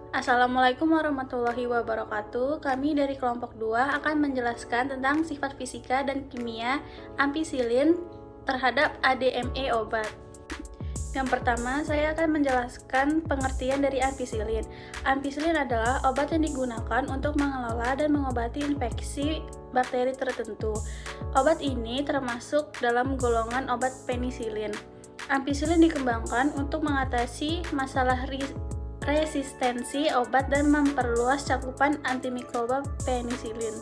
Assalamualaikum warahmatullahi wabarakatuh. Kami dari kelompok 2 akan menjelaskan tentang sifat fisika dan kimia ampicillin terhadap ADME obat. Yang pertama, saya akan menjelaskan pengertian dari ampicillin. Ampicillin adalah obat yang digunakan untuk mengelola dan mengobati infeksi bakteri tertentu. Obat ini termasuk dalam golongan obat penisilin. Ampicillin dikembangkan untuk mengatasi masalah resistensi obat dan memperluas cakupan antimikroba penisilin.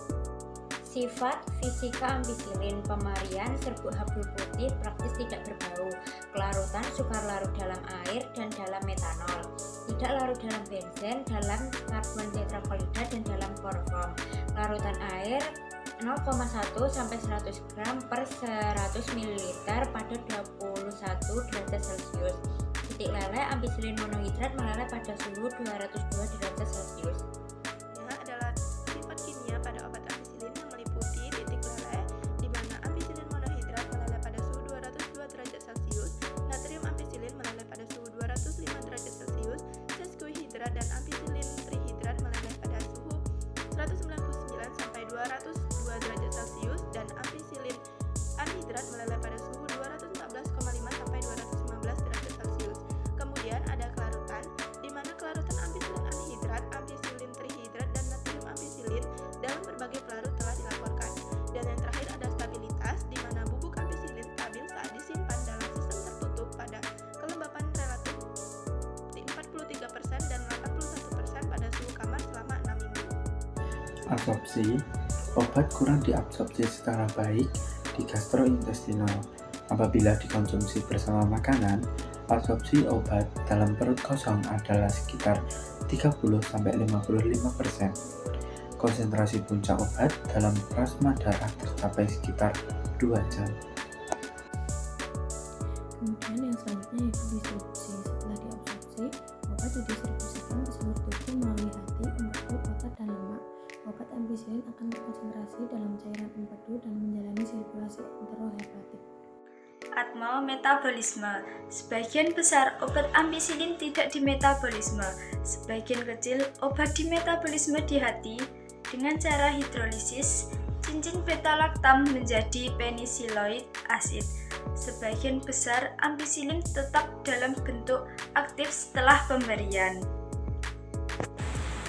Sifat fisika ampicillin: pemarian, serbuk hablu putih, praktis tidak berbau, kelarutan sukar larut dalam air dan dalam metanol, tidak larut dalam benzen, dalam karbon tetraklorida dan dalam kloroform, larutan air 0,1 sampai 100 gram per 100 ml pada 21 derajat Celcius. Titik leleh ampicillin monohidrat meleleh pada suhu 202 derajat Celcius. Adalah sifat kimia pada obat ampicillin yang meliputi titik leleh, di mana ampicillin monohidrat meleleh pada suhu 202 derajat Celcius, natrium ampicillin meleleh pada suhu 205 derajat Celcius, sesquihidrat dan ampicillin trihidrat meleleh pada suhu 199 sampai 202 derajat Celcius, dan ampicillin anhidrat meleleh pada suhu 214,5 sampai 215 derajat Celcius. Kemudian ada kelarutan, di mana kelarutan ampicillin anhidrat, ampicillin trihidrat, dan natrium ampicillin dalam berbagai pelarut telah dilaporkan. Dan yang terakhir ada stabilitas, di mana bubuk ampicillin stabil saat disimpan dalam sistem tertutup pada kelembapan relatif 43% dan 81% pada suhu kamar selama 6 minggu. Absorpsi: obat kurang diabsorpsi secara baik di gastrointestinal. Apabila dikonsumsi bersama makanan, absorpsi obat dalam perut kosong adalah sekitar 30-55%. Konsentrasi puncak obat dalam plasma darah tercapai sekitar 2 jam. Kemudian yang selanjutnya yaitu distribusi. Setelah diabsorpsi, obat didistribusikan ke seluruh tubuh melalui hati, empedu, otot, dan lemak. Obat ampicillin akan berkonsentrasi dalam cairan empedu dan menjalani sirkulasi enterohepatik. Atmol metabolisme. Sebagian besar obat ampicillin tidak dimetabolisme. Sebagian kecil obat dimetabolisme di hati dengan cara hidrolisis cincin beta-laktam menjadi penisiloid asid. Sebagian besar ampicillin tetap dalam bentuk aktif setelah pemberian.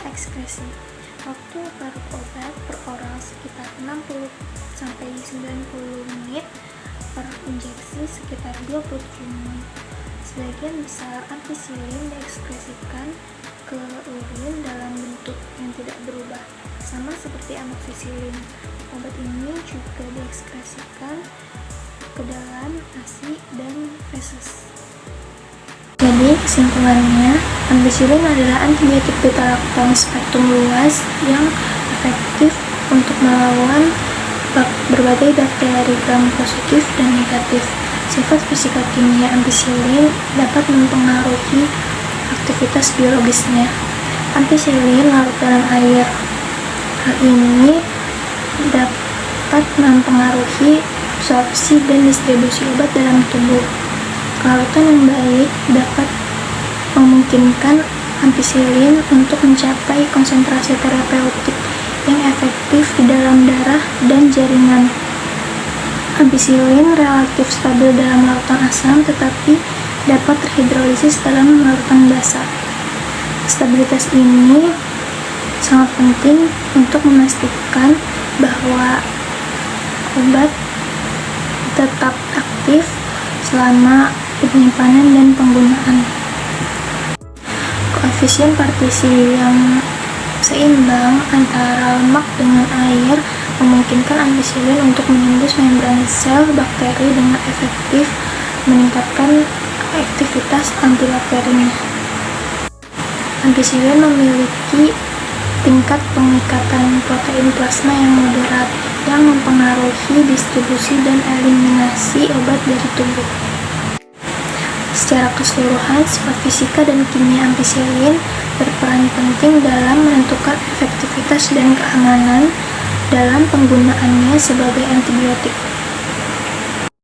Ekskresi. Waktu larut obat per oral sekitar 60-90 menit, per injeksi sekitar 27 menit. Sebagian besar ampicillin diekskresikan ke urin dalam bentuk yang tidak berubah, sama seperti amoxicillin. Obat ini juga diekskresikan ke dalam ASI dan feses. Jadi kesimpulannya, ampicillin adalah antibiotik beta-laktam spektrum luas yang efektif untuk melawan berbagai bakteri gram positif dan negatif. Sifat fisika kimia ampicillin dapat mempengaruhi aktivitas biologisnya. Ampicillin larut dalam air. Hal ini dapat mempengaruhi absorpsi dan distribusi obat dalam tubuh. Kelarutan yang baik dapat memungkinkan ampicillin untuk mencapai konsentrasi terapeutik yang efektif di dalam darah dan jaringan. Ampicillin relatif stabil dalam larutan asam tetapi dapat terhidrolisis dalam larutan basa. Stabilitas ini sangat penting untuk memastikan bahwa obat tetap aktif selama penyimpanan dan penggunaan. Koefisien partisi yang seimbang antara lemak dengan air memungkinkan ampicillin untuk menembus membran sel bakteri dengan efektif, meningkatkan aktivitas antibakterinya. Ampicillin memiliki tingkat pengikatan protein plasma yang moderat yang mempengaruhi distribusi dan eliminasi obat dari tubuh. Secara keseluruhan, sifat fisika dan kimia ampicillin berperan penting dalam menentukan efektivitas dan keamanan dalam penggunaannya sebagai antibiotik.